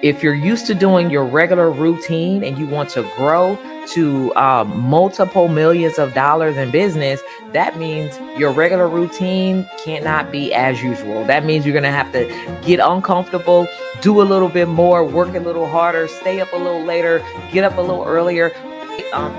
if you're used to doing your regular routine and you want to grow to multiple millions of dollars in business, that means your regular routine cannot be as usual. That means you're going to have to get uncomfortable, do a little bit more, work a little harder, stay up a little later, get up a little earlier.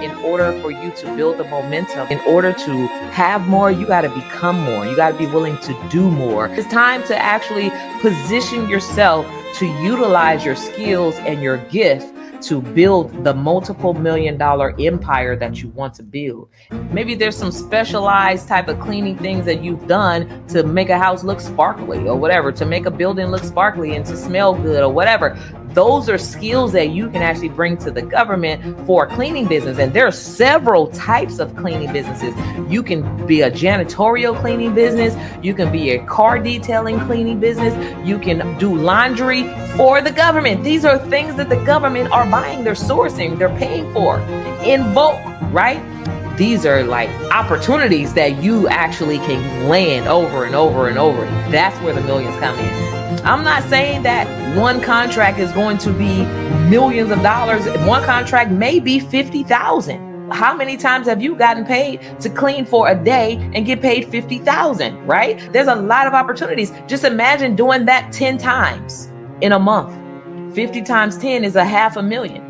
In order for you to build the momentum, in order to have more, you got to become more. You got to be willing to do more. It's time to actually position yourself to utilize your skills and your gift to build the multiple $1,000,000 empire that you want to build. Maybe there's some specialized type of cleaning things that you've done to make a house look sparkly or whatever, to make a building look sparkly and to smell good or whatever. Those are skills that you can actually bring to the government for a cleaning business. And there are several types of cleaning businesses. You can be a janitorial cleaning business. You can be a car detailing cleaning business. You can do laundry for the government. These are things that the government are buying, they're sourcing, they're paying for in bulk, right? These are like opportunities that you actually can land over and over and over. That's where the millions come in. I'm not saying that one contract is going to be millions of dollars. One contract may be 50,000. How many times have you gotten paid to clean for a day and get paid 50,000, right? There's a lot of opportunities. Just imagine doing that 10 times in a month. 50 times 10 is $500,000.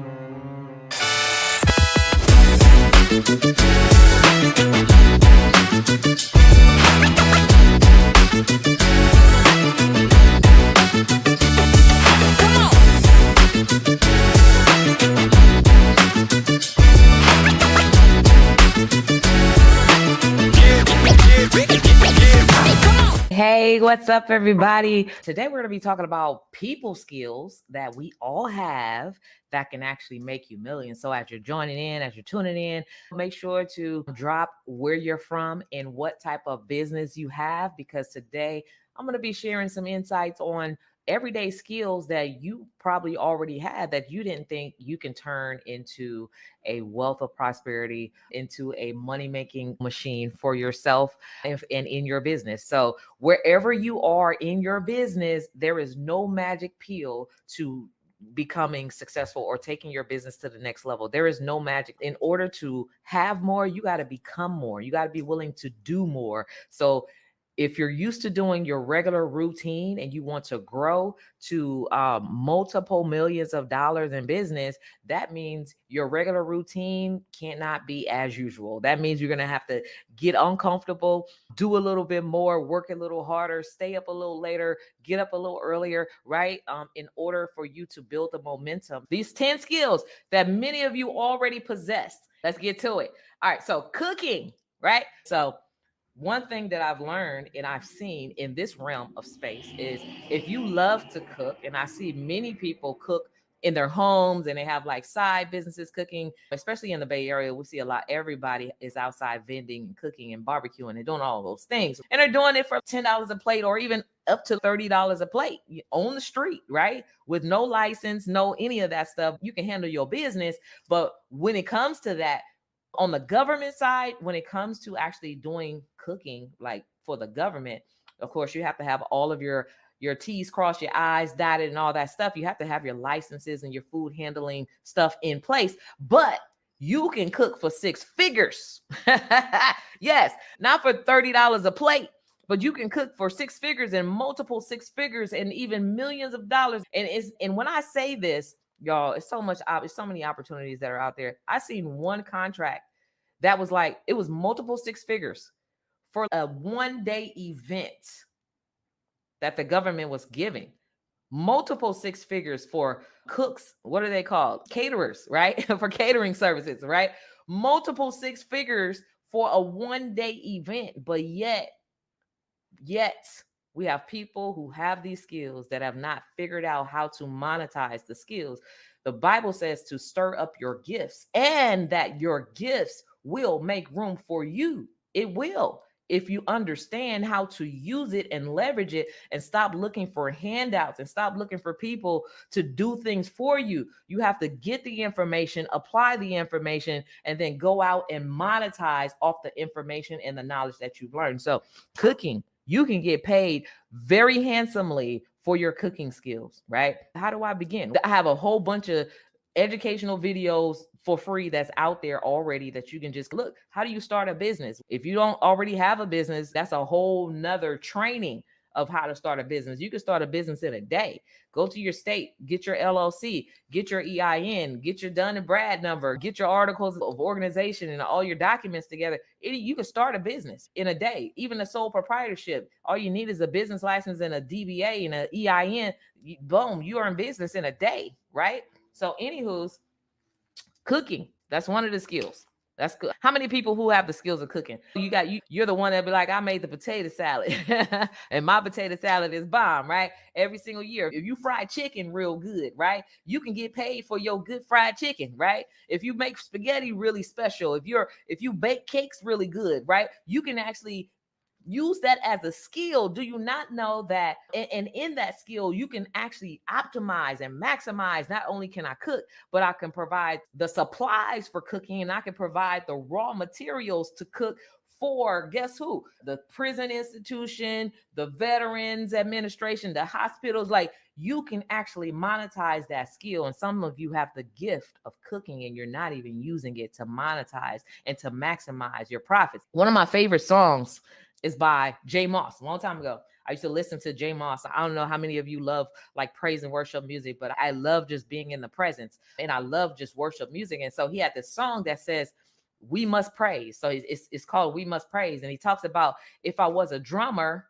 Hey, what's up, everybody? Today, we're going to be talking about people skills that we all have that can actually make you millions. So as you're joining in, as you're tuning in, make sure to drop where you're from and what type of business you have, because today I'm going to be sharing some insights on everyday skills that you probably already had that you didn't think you can turn into a wealth of prosperity, into a money-making machine for yourself and in your business. So wherever you are in your business, there is no magic pill to becoming successful or taking your business to the next level. There is no magic. In order to have more, you got to become more. You got to be willing to do more. So if you're used to doing your regular routine and you want to grow to multiple millions of dollars in business, that means your regular routine cannot be as usual. That means you're going to have to get uncomfortable, do a little bit more, work a little harder, stay up a little later, get up a little earlier, right? In order for you to build the momentum. These 10 skills that many of you already possess. Let's get to it. All right. So cooking, right? So one thing that I've learned and I've seen in this realm of space is if you love to cook, and I see many people cook in their homes and they have like side businesses cooking, especially in the Bay Area, we see a lot. Everybody is outside vending and cooking and barbecuing and doing all those things. And they're doing it for $10 a plate or even up to $30 a plate on the street, right? With no license, no any of that stuff. You can handle your business. But when it comes to that, on the government side, when it comes to actually doing cooking, like for the government, of course, you have to have all of your T's crossed, your I's dotted and all that stuff. You have to have your licenses and your food handling stuff in place, but you can cook for six figures. Yes, not for $30 a plate, but you can cook for six figures and multiple six figures and even millions of dollars. And when I say this, y'all, it's so many opportunities that are out there. I seen one contract that was like, it was multiple six figures for a one-day event that the government was giving. Multiple six figures for cooks. What are they called? Caterers, right? For catering services, right? Multiple six figures for a one-day event. But yet, we have people who have these skills that have not figured out how to monetize the skills. The Bible says to stir up your gifts and that your gifts will make room for you. It will. If you understand how to use it and leverage it and stop looking for handouts and stop looking for people to do things for you. You have to get the information, apply the information, and then go out and monetize off the information and the knowledge that you've learned. So cooking, you can get paid very handsomely for your cooking skills, right? How do I begin? I have a whole bunch of educational videos for free that's out there already that you can just look. How do you start a business? If you don't already have a business, that's a whole nother training of how to start a business. You can start a business in a day. Go to your state, get your LLC, get your EIN, get your Dun and Brad number, get your articles of organization and all your documents together. You can start a business in a day. Even a sole proprietorship, all you need is a business license and a DBA and an EIN. Boom, you are in business in a day, right? So, anywho's, cooking, that's one of the skills. That's good. How many people who have the skills of cooking? You're the one that be like, I made the potato salad and my potato salad is bomb, right? Every single year. If you fry chicken real good, right? You can get paid for your good fried chicken, right? If you make spaghetti really special, if you bake cakes really good, right? You can actually use that as a skill. Do you not know that? And in that skill, you can actually optimize and maximize. Not only can I cook, but I can provide the supplies for cooking, and I can provide the raw materials to cook for, guess who? The prison institution, the Veterans Administration, the hospitals. Like, you can actually monetize that skill. And some of you have the gift of cooking and you're not even using it to monetize and to maximize your profits. One of my favorite songs is by J Moss. A long time ago, I used to listen to J Moss. I don't know how many of you love like praise and worship music, but I love just being in the presence and I love just worship music. And so he had this song that says, "We must praise." So it's called "We Must Praise." And he talks about, if I was a drummer,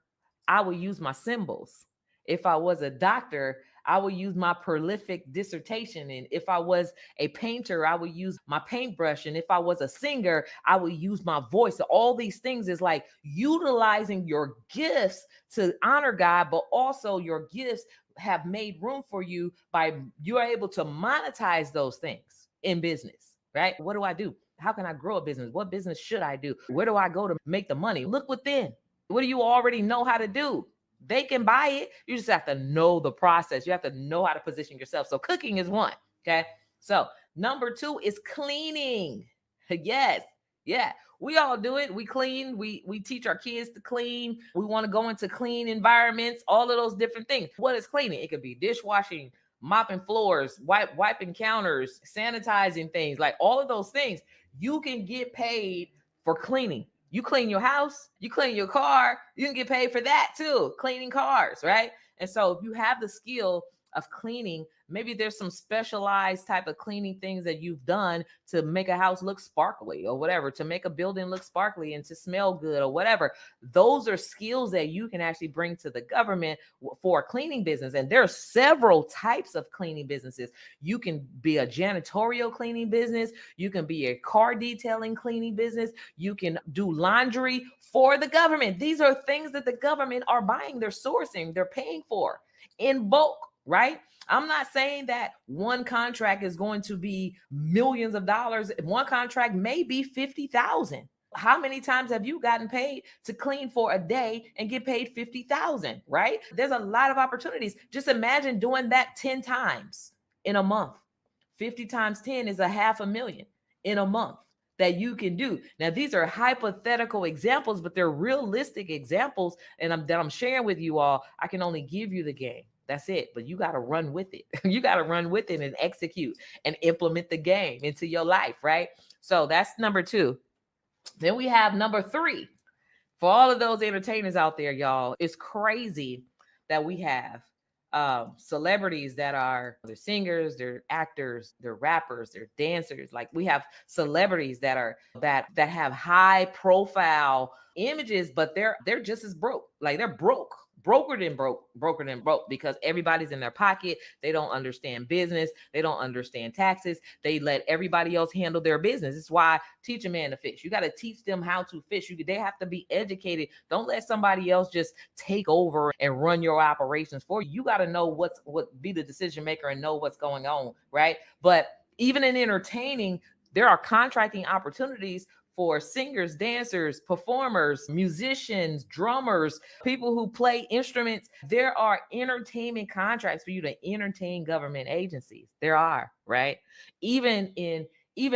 I would use my cymbals. If I was a doctor, I would use my prolific dissertation. And if I was a painter, I would use my paintbrush. And if I was a singer, I would use my voice. So all these things is like utilizing your gifts to honor God, but also your gifts have made room for you by you are able to monetize those things in business, right? What do I do? How can I grow a business? What business should I do? Where do I go to make the money? Look within. What do you already know how to do? They can buy it. You just have to know the process. You have to know how to position yourself. So cooking is one. Okay. So number two is cleaning. Yes. Yeah. We all do it. We clean. We teach our kids to clean. We want to go into clean environments, all of those different things. What is cleaning? It could be dishwashing, mopping floors, wiping counters, sanitizing things, like all of those things. You can get paid for cleaning. You clean your house, you clean your car, you can get paid for that too, cleaning cars, right? And so if you have the skill of cleaning, maybe there's some specialized type of cleaning things that you've done to make a house look sparkly or whatever, to make a building look sparkly and to smell good or whatever. Those are skills that you can actually bring to the government for a cleaning business. And there are several types of cleaning businesses. You can be a janitorial cleaning business. You can be a car detailing cleaning business. You can do laundry for the government. These are things that the government are buying, they're sourcing, they're paying for in bulk, right? I'm not saying that one contract is going to be millions of dollars. One contract may be 50,000. How many times have you gotten paid to clean for a day and get paid 50,000, right? There's a lot of opportunities. Just imagine doing that 10 times in a month. 50 times 10 is $500,000 in a month that you can do. Now, these are hypothetical examples, but they're realistic examples. And I'm sharing with you all. I can only give you the game. That's it. But you got to run with it. You got to run with it and execute and implement the game into your life, right? So that's number two. Then we have number three. For all of those entertainers out there, y'all, it's crazy that we have celebrities that are, they're singers, they're actors, they're rappers, they're dancers. Like, we have celebrities that are that have high profile images, but they're just as broke. Like, they're brokered and broke because everybody's in their pocket. They don't understand business. They don't understand taxes. They let everybody else handle their business. It's why teach a man to fish. You got to teach them how to fish. They have to be educated. Don't let somebody else just take over and run your operations for you. You got to know what be the decision maker and know what's going on, right? But even in entertaining, there are contracting opportunities for singers, dancers, performers, musicians, drummers, people who play instruments. There are entertainment contracts for you to entertain government agencies. There are, right? Even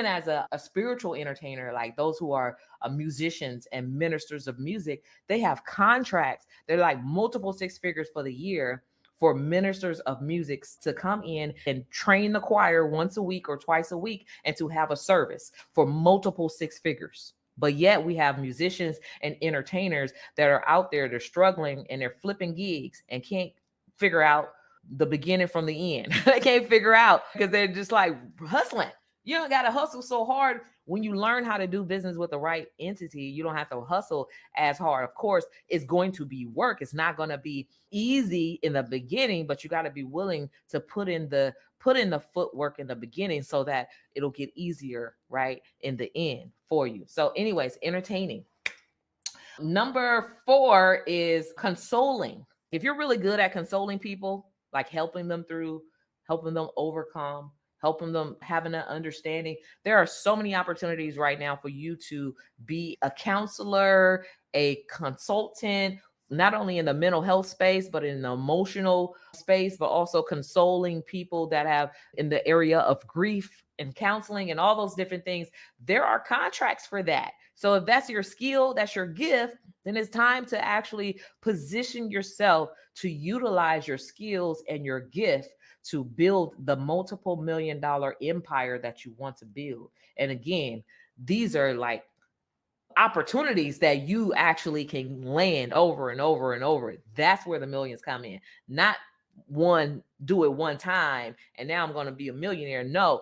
as a spiritual entertainer, like those who are musicians and ministers of music, they have contracts. They're like multiple six figures for the year for ministers of music to come in and train the choir once a week or twice a week and to have a service for multiple six figures. But yet we have musicians and entertainers that are out there, they're struggling and they're flipping gigs and can't figure out the beginning from the end. They can't figure out because they're just like hustling. You don't got to hustle so hard. When you learn how to do business with the right entity, you don't have to hustle as hard. Of course, it's going to be work. It's not going to be easy in the beginning, but you got to be willing to put in the footwork in the beginning so that it'll get easier, right, in the end for you. So anyways, entertaining. Number 4 is consoling. If you're really good at consoling people, like helping them through, helping them overcome, helping them having an understanding, there are so many opportunities right now for you to be a counselor, a consultant, not only in the mental health space, but in the emotional space, but also consoling people that have in the area of grief and counseling and all those different things. There are contracts for that. So if that's your skill, that's your gift, then it's time to actually position yourself to utilize your skills and your gift to build the multiple $1,000,000 empire that you want to build. And again, these are like opportunities that you actually can land over and over and over. That's where the millions come in. Not do it one time and now I'm going to be a millionaire. No,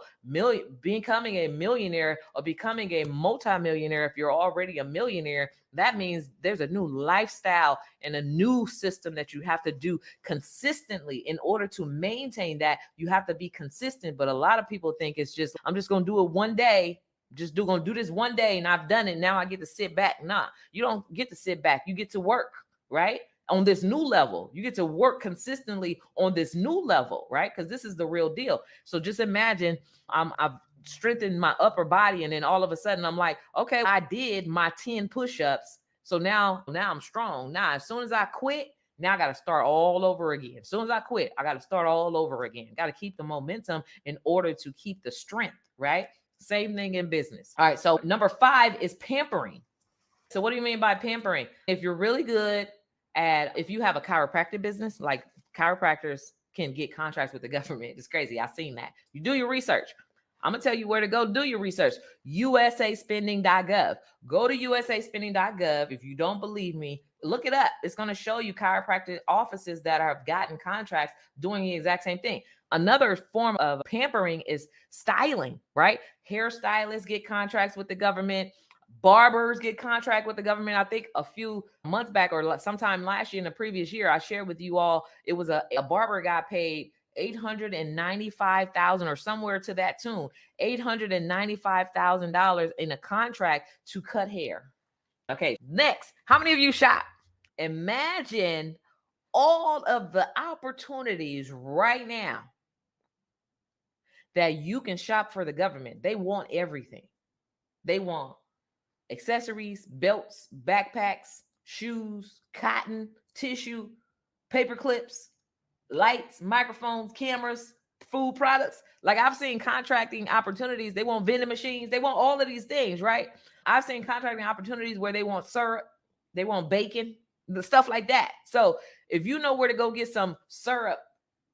becoming a millionaire or becoming a multimillionaire, if you're already a millionaire, that means there's a new lifestyle and a new system that you have to do consistently. In order to maintain that, you have to be consistent. But a lot of people think it's just, I'm just going to do it one day. Gonna do this one day and I've done it. Now I get to sit back. Nah, you don't get to sit back. You get to work, right? On this new level. You get to work consistently on this new level, right? Because this is the real deal. So just imagine I've strengthened my upper body and then all of a sudden I'm like, okay, I did my 10 push-ups. So now I'm strong. Now, as soon as I quit, now I got to start all over again. As soon as I quit, I got to start all over again. Got to keep the momentum in order to keep the strength, right? Same thing in business. All right. So number 5 is pampering. So what do you mean by pampering? If you're really good at, if you have a chiropractic business, like chiropractors can get contracts with the government. It's crazy. I've seen that. You do your research. I'm going to tell you where to go do your research. usaspending.gov. Go to usaspending.gov. If you don't believe me, look it up. It's going to show you chiropractic offices that have gotten contracts doing the exact same thing. Another form of pampering is styling, right? Hairstylists get contracts with the government. Barbers get contract with the government. I think a few months back or sometime last year in the previous year, I shared with you all, it was a barber got paid $895,000 or somewhere to that tune, $895,000 in a contract to cut hair. Okay, next, how many of you shop? Imagine all of the opportunities right now that you can shop for the government. They want everything. They want accessories, belts, backpacks, shoes, cotton, tissue, paper clips, lights, microphones, cameras, food products. Like I've seen contracting opportunities. They want vending machines. They want all of these things, right? I've seen contracting opportunities where they want syrup, they want bacon, the stuff like that. So if you know where to go get some syrup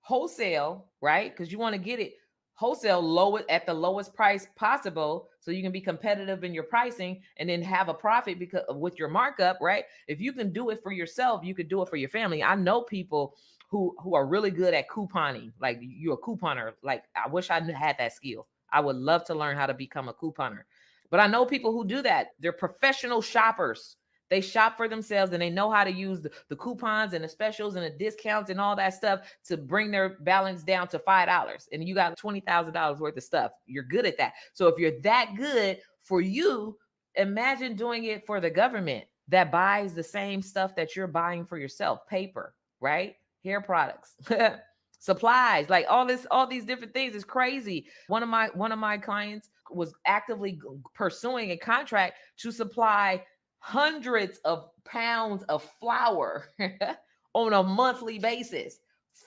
wholesale, right? Because you want to get it wholesale at the lowest price possible so you can be competitive in your pricing and then have a profit because with your markup, right? If you can do it for yourself, you could do it for your family. I know people who are really good at couponing. Like you're a couponer. Like I wish I had that skill. I would love to learn how to become a couponer. But I know people who do that. They're professional shoppers. They shop for themselves and they know how to use the coupons and the specials and the discounts and all that stuff to bring their balance down to $5. And you got $20,000 worth of stuff. You're good at that. So if you're that good, for you, imagine doing it for the government that buys the same stuff that you're buying for yourself. Paper, right? Hair products, supplies, like all these different things is crazy. One of my clients was actively pursuing a contract to supply hundreds of pounds of flour on a monthly basis.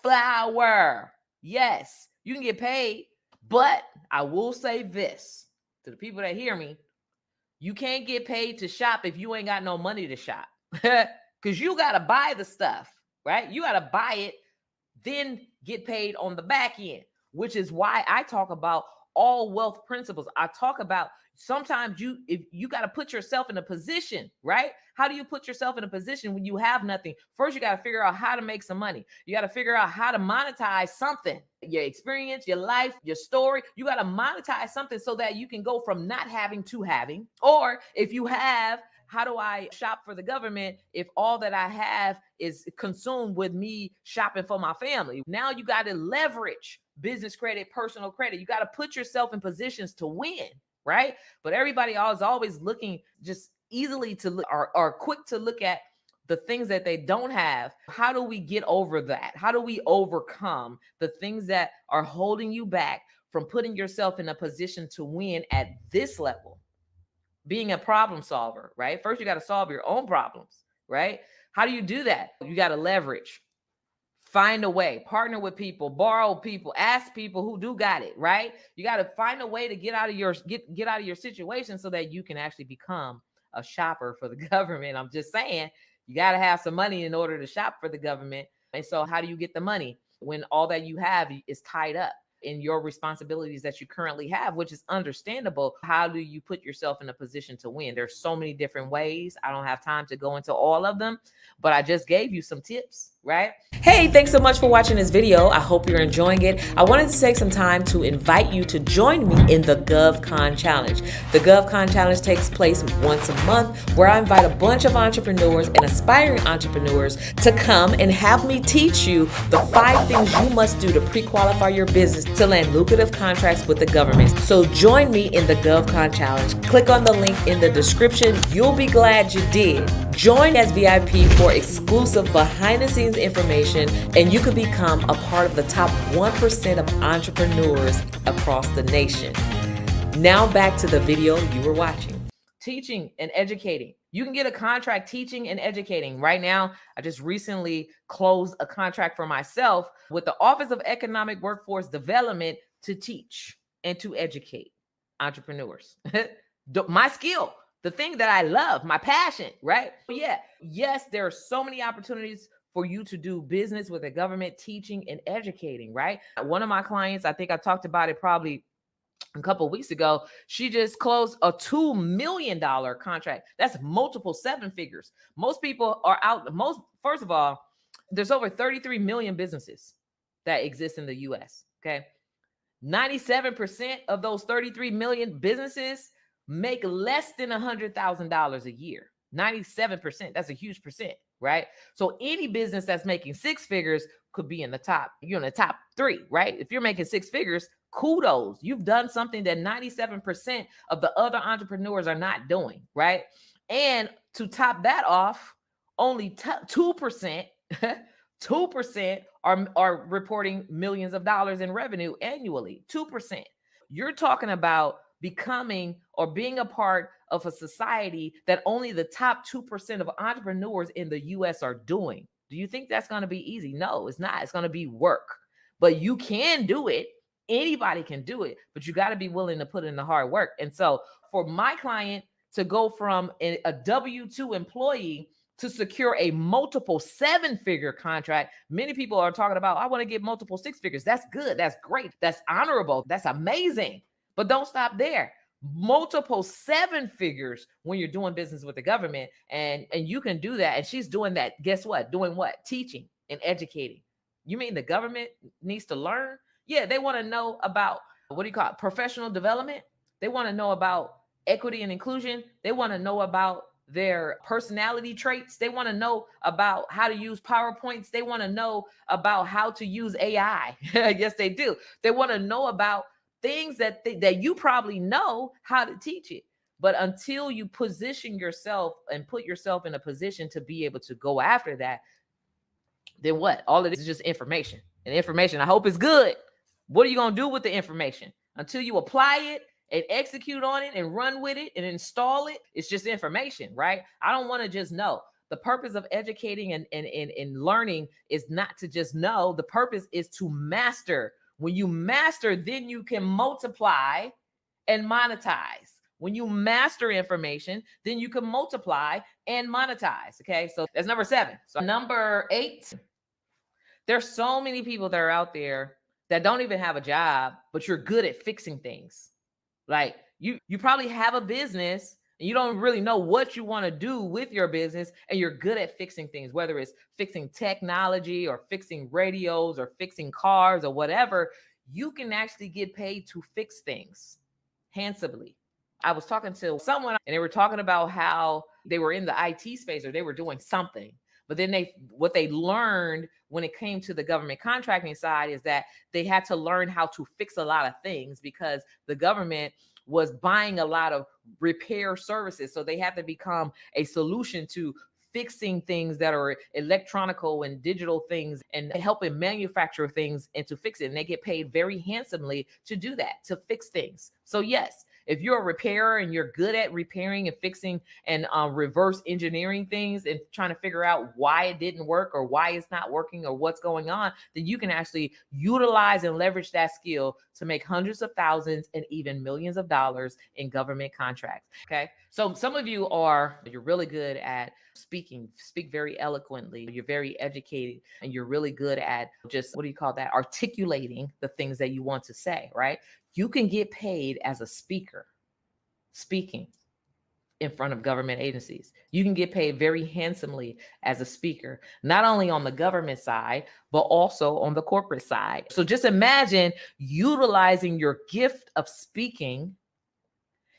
Flour. Yes, you can get paid, but I will say this to the people that hear me. You can't get paid to shop if you ain't got no money to shop because you got to buy the stuff, right? You got to buy it then get paid on the back end, which is why I talk about all wealth principles. I talk about sometimes if you got to put yourself in a position, right? How do you put yourself in a position when you have nothing? First, you got to figure out how to make some money. You got to figure out how to monetize something, your experience, your life, your story. You got to monetize something so that you can go from not having to having. Or if you have, how do I shop for the government if all that I have is consumed with me shopping for my family? Now you got to leverage business credit, personal credit. You got to put yourself in positions to win, right? But everybody is always looking just easily to look or quick to look at the things that they don't have. How do we get over that? How do we overcome the things that are holding you back from putting yourself in a position to win at this level? Being a problem solver, right? First, you got to solve your own problems, right? How do you do that? You got to leverage, find a way, partner with people, borrow people, ask people who do got it, right? You got to find a way to get out of your situation so that you can actually become a shopper for the government. I'm just saying, you got to have some money in order to shop for the government. And so how do you get the money when all that you have is tied up in your responsibilities that you currently have, which is understandable? How do you put yourself in a position to win? There's so many different ways. I don't have time to go into all of them, but I just gave you some tips, right? Hey, thanks so much for watching this video. I hope you're enjoying it. I wanted to take some time to invite you to join me in the GovCon Challenge. The GovCon Challenge takes place once a month, where I invite a bunch of entrepreneurs and aspiring entrepreneurs to come and have me teach you the 5 things you must do to pre-qualify your business to land lucrative contracts with the government. So join me in the GovCon Challenge. Click on the link in the description. You'll be glad you did. Join as VIP for exclusive behind-the-scenes information, and you could become a part of the top 1% of entrepreneurs across the nation. Now back to the video you were watching. Teaching and educating. You can get a contract teaching and educating. Right now, I just recently closed a contract for myself with the Office of Economic Workforce Development to teach and to educate entrepreneurs. My skill, the thing that I love, my passion, right? Yeah. Yes, there are so many opportunities for you to do business with the government, teaching and educating, right? One of my clients, I think I talked about it probably a couple of weeks ago, she just closed a $2 million contract. That's multiple 7 figures. Most people are out. First of all, there's over 33 million businesses that exist in the US. Okay. 97% of those 33 million businesses make less than $100,000 a year. 97%. That's a huge percent, right? So any business that's making 6 figures could be in the top. You're in the top 3, right? If you're making 6 figures, kudos. You've done something that 97% of the other entrepreneurs are not doing, right? And to top that off, only 2%, 2% are reporting millions of dollars in revenue annually. 2%. You're talking about becoming or being a part of a society that only the top 2% of entrepreneurs in the US are doing. Do you think that's going to be easy? No, it's not. It's going to be work, but you can do it. Anybody can do it, but you got to be willing to put in the hard work. And so for my client to go from a W-2 employee to secure a multiple 7-figure contract, many people are talking about, I want to get multiple 6 figures. That's good. That's great. That's honorable. That's amazing. But don't stop there. Multiple 7 figures when you're doing business with the government, and you can do that. And she's doing that. Guess what? Doing what? Teaching and educating. You mean the government needs to learn? Yeah, they want to know about, what do you call it? Professional development. They want to know about equity and inclusion. They want to know about their personality traits. They want to know about how to use PowerPoints. They want to know about how to use AI. Yes, they do. They want to know about things that you probably know how to teach it. But until you position yourself and put yourself in a position to be able to go after that, then what? All of this is just information. And information, I hope, is good. What are you going to do with the information? Until you apply it and execute on it and run with it and install it, it's just information, right? I don't want to just know. The purpose of educating and learning is not to just know. The purpose is to master. When you master, then you can multiply and monetize. When you master information, then you can multiply and monetize. Okay, so that's number 7. So number 8, There's so many people that are out there that don't even have a job, but you're good at fixing things. Like you probably have a business and you don't really know what you want to do with your business, and you're good at fixing things, whether it's fixing technology or fixing radios or fixing cars or whatever. You can actually get paid to fix things handsomely. I was talking to someone and they were talking about how they were in the IT space or they were doing something. But then what they learned when it came to the government contracting side is that they had to learn how to fix a lot of things because the government was buying a lot of repair services. So they had to become a solution to fixing things that are electronical and digital things and helping manufacture things and to fix it. And they get paid very handsomely to do that, to fix things. So yes, if you're a repairer and you're good at repairing and fixing and reverse engineering things and trying to figure out why it didn't work or why it's not working or what's going on, then you can actually utilize and leverage that skill to make hundreds of thousands and even millions of dollars in government contracts. Okay. So some of you're really good at speak very eloquently. You're very educated and you're really good at just, what do you call that? Articulating the things that you want to say, right? You can get paid as a speaker, speaking in front of government agencies. You can get paid very handsomely as a speaker, not only on the government side, but also on the corporate side. So just imagine utilizing your gift of speaking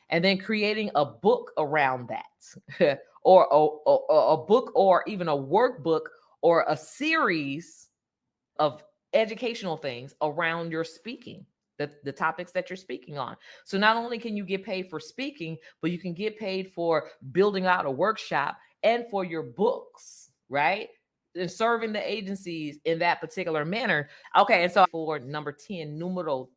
and then creating a book around that, or a book, or even a workbook, or a series of educational things around your speaking, the topics that you're speaking on. So not only can you get paid for speaking, but you can get paid for building out a workshop and for your books, right? And serving the agencies in that particular manner. Okay, and so for number 10, numero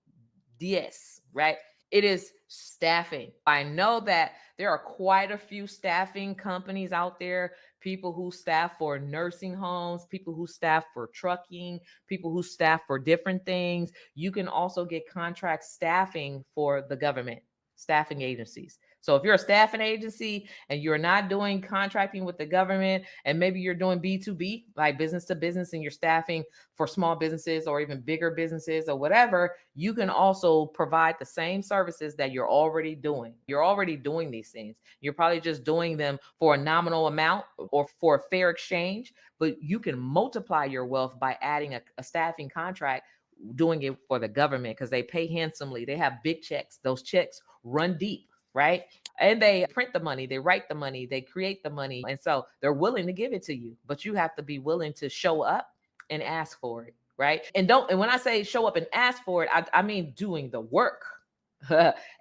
10, right? It is staffing. I know that there are quite a few staffing companies out there, people who staff for nursing homes, people who staff for trucking, people who staff for different things. You can also get contract staffing for the government, staffing agencies. So if you're a staffing agency and you're not doing contracting with the government, and maybe you're doing B2B, like business to business, and you're staffing for small businesses or even bigger businesses or whatever, you can also provide the same services that you're already doing. You're already doing these things. You're probably just doing them for a nominal amount or for a fair exchange, but you can multiply your wealth by adding a staffing contract, doing it for the government, because they pay handsomely. They have big checks. Those checks run deep, right? And they print the money, they write the money, they create the money. And so they're willing to give it to you, but you have to be willing to show up and ask for it, right? And when I say show up and ask for it, I mean doing the work.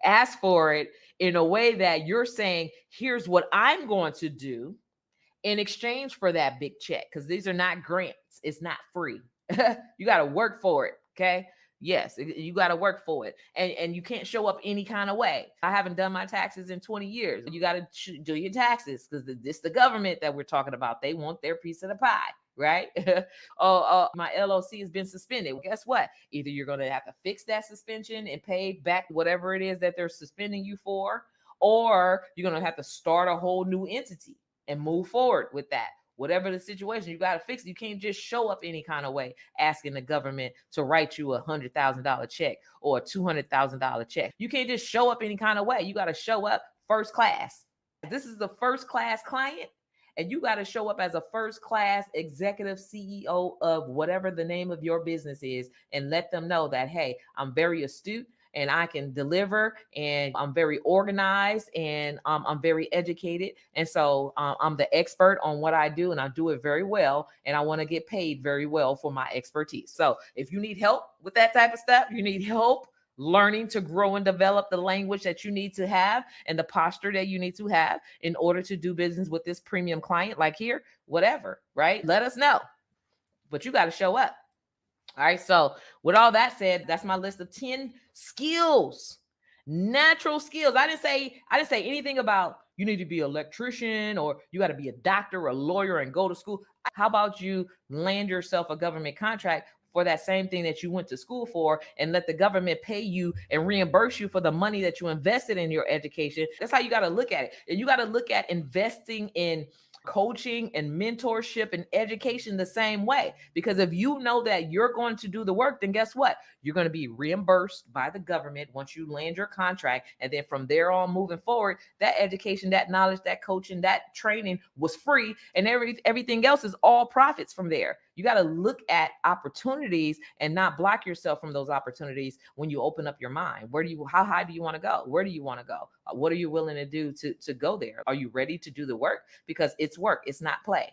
Ask for it in a way that you're saying, here's what I'm going to do in exchange for that big check, because these are not grants. It's not free. You got to work for it. Okay. Yes, you got to work for it. And you can't show up any kind of way. I haven't done my taxes in 20 years. You got to do your taxes, because it's the government that we're talking about. They want their piece of the pie, right? My LLC has been suspended. Well, guess what? Either you're going to have to fix that suspension and pay back whatever it is that they're suspending you for, or you're going to have to start a whole new entity and move forward with that. Whatever the situation, you got to fix it. You can't just show up any kind of way asking the government to write you $100,000 check or a $200,000 check. You can't just show up any kind of way. You got to show up first class. This is the first class client, and you got to show up as a first class executive CEO of whatever the name of your business is, and let them know that, hey, I'm very astute and I can deliver, and I'm very organized, and I'm very educated. And so I'm the expert on what I do, and I do it very well. And I want to get paid very well for my expertise. So if you need help with that type of stuff, you need help learning to grow and develop the language that you need to have and the posture that you need to have in order to do business with this premium client, like here, whatever, right? Let us know. But you got to show up. All right. So with all that said, that's my list of 10 skills, natural skills. I didn't say anything about you need to be an electrician or you got to be a doctor or a lawyer and go to school. How about you land yourself a government contract for that same thing that you went to school for, and let the government pay you and reimburse you for the money that you invested in your education? That's how you got to look at it. And you got to look at investing in coaching and mentorship and education the same way. Because if you know that you're going to do the work, then guess what? You're going to be reimbursed by the government once you land your contract. And then from there on moving forward, that education, that knowledge, that coaching, that training was free. And everything else is all profits from there. You got to look at opportunities and not block yourself from those opportunities when you open up your mind. How high do you want to go? Where do you want to go? What are you willing to do to go there? Are you ready to do the work? Because it's work. It's not play.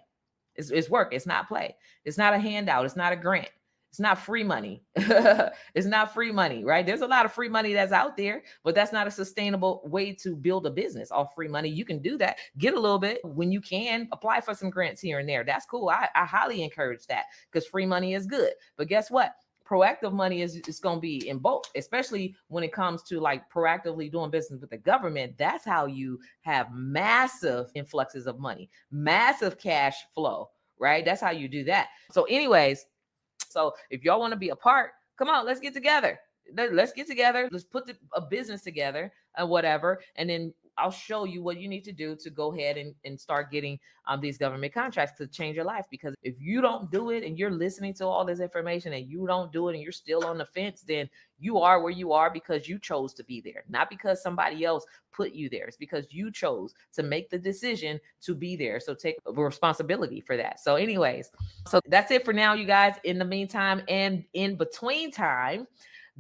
It's work. It's not play. It's not a handout. It's not a grant. It's not free money. It's not free money, right? There's a lot of free money that's out there, but that's not a sustainable way to build a business off free money. You can do that. Get a little bit when you can. Apply for some grants here and there. That's cool. I highly encourage that because free money is good. But guess what? Proactive money is going to be in both, especially when it comes to like proactively doing business with the government. That's how you have massive influxes of money, massive cash flow, right? That's how you do that. So anyways, so if y'all want to be a part, come on, let's get together. Let's get together. Let's put a business together and whatever. And then I'll show you what you need to do to go ahead and start getting these government contracts to change your life. Because if you don't do it and you're listening to all this information and you don't do it and you're still on the fence, then you are where you are because you chose to be there, not because somebody else put you there. It's because you chose to make the decision to be there. So take responsibility for that. So anyways, so that's it for now, you guys. In the meantime and in between time,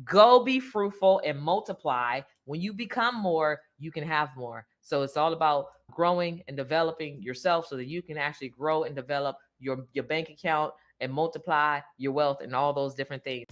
go be fruitful and multiply. When you become more, you can have more. So it's all about growing and developing yourself so that you can actually grow and develop your bank account and multiply your wealth and all those different things.